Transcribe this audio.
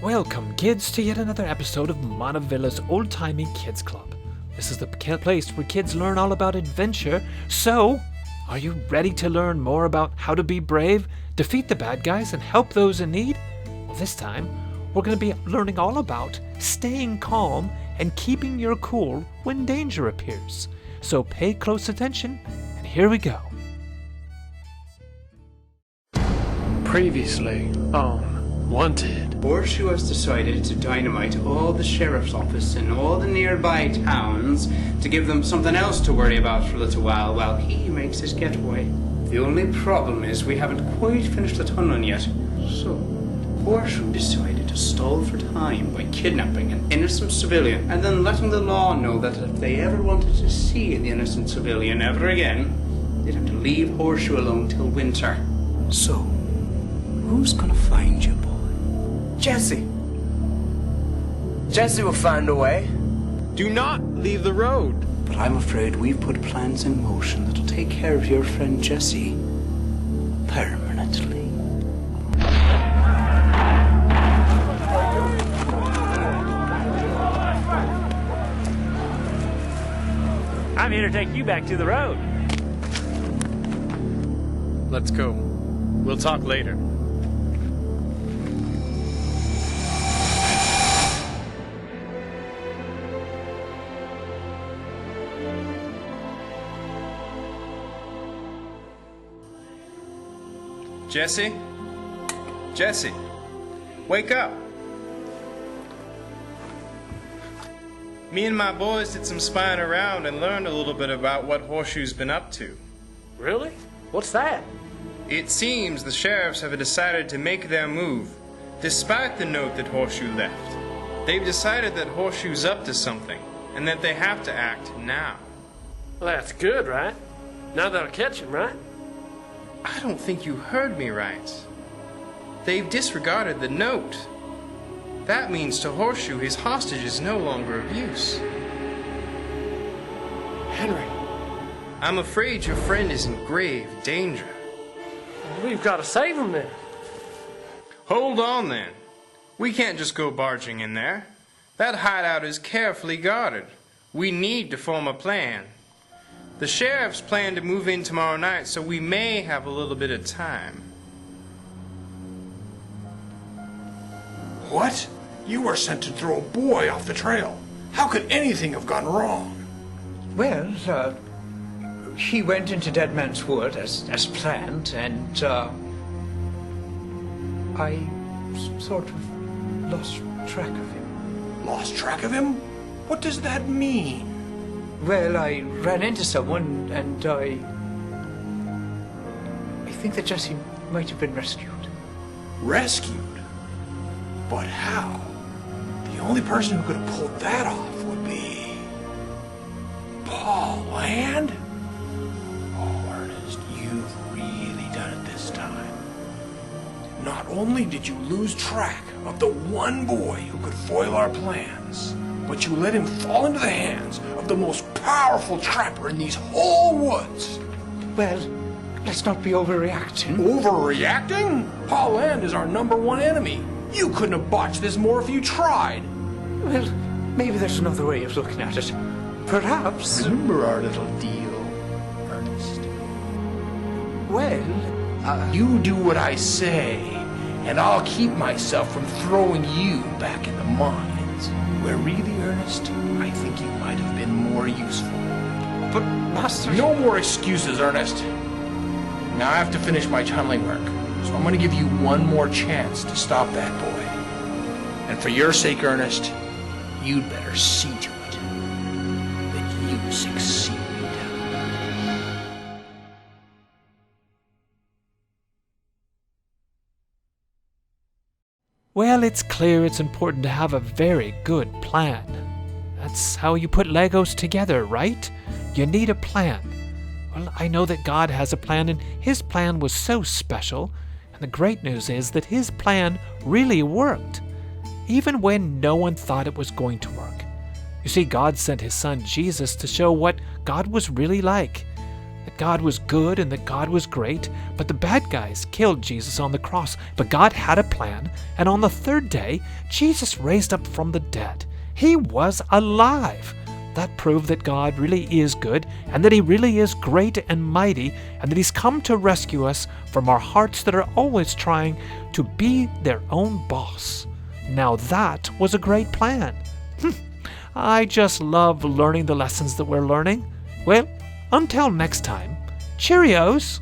Welcome, kids, to yet another episode of Monavilla's Old-Timey Kids Club. This is the place where kids learn all about adventure. So, are you ready to learn more about how to be brave, defeat the bad guys, and help those in need? Well, this time, we're going to be learning all about staying calm and keeping your cool when danger appears. So pay close attention, and here we go. Previously on Wanted. Horseshoe has decided to dynamite all the sheriff's office in all the nearby towns to give them something else to worry about for a little while he makes his getaway. The only problem is we haven't quite finished the tunneling yet. So, Horseshoe decided to stall for time by kidnapping an innocent civilian and then letting the law know that if they ever wanted to see the innocent civilian ever again, they'd have to leave Horseshoe alone till winter. So, who's gonna find you, boy? Jesse. Jesse will find a way. Do not leave the road. But I'm afraid we've put plans in motion that'll take care of your friend Jesse permanently. I'm here to take you back to the road. Let's go. We'll talk later. Jesse? Jesse, wake up. Me and my boys did some spying around and learned a little bit about what Horseshoe's been up to. Really? What's that? It seems the sheriffs have decided to make their move, despite the note that Horseshoe left. They've decided that Horseshoe's up to something, and that they have to act now. Well, that's good, right? Now they'll catch him, right? I don't think you heard me right. They've disregarded the note. That means to Horseshoe his hostage is no longer of use. Henry, I'm afraid your friend is in grave danger. we've got to save him then. Hold on then. We can't just go barging in there. That hideout is carefully guarded. We need to form a plan. The sheriffs plan to move in tomorrow night, so we may have a little bit of time. What? You were sent to throw a boy off the trail. How could anything have gone wrong? Well, he went into Dead Man's Wood as planned, and I sort of lost track of him. Lost track of him? What does that mean? Well, I ran into someone, and I think that Jesse might have been rescued. Rescued? But how? The only person who could have pulled that off would be... Paul Land? Oh, Ernest, you've really done it this time. Not only did you lose track of the one boy who could foil our plans, but you let him fall into the hands of the most powerful trapper in these whole woods. Well, let's not be overreacting. Overreacting? Paul Land is our #1 enemy. You couldn't have botched this more if you tried. Well, maybe there's another way of looking at it. Perhaps. Remember our little deal, Ernest? Well, You do what I say, and I'll keep myself from throwing you back in the mines. Where really, Ernest, I think you might have been more useful. but Master... No more excuses, Ernest. Now I have to finish my tunneling work, so I'm going to give you one more chance to stop that boy. And for your sake, Ernest, you'd better see to it that you succeed. Well, it's clear it's important to have a very good plan. That's how you put Legos together, right? You need a plan. Well, I know that God has a plan, and His plan was so special. And the great news is that His plan really worked, even when no one thought it was going to work. You see, God sent His Son Jesus to show what God was really like. that God was good and that God was great, but the bad guys killed Jesus on the cross. But God had a plan, and on the third day, Jesus raised up from the dead. He was alive. That proved that God really is good, and that He really is great and mighty, and that He's come to rescue us from our hearts that are always trying to be their own boss. Now that was a great plan. I just love learning the lessons that we're learning. Well, until next time, Cheerios!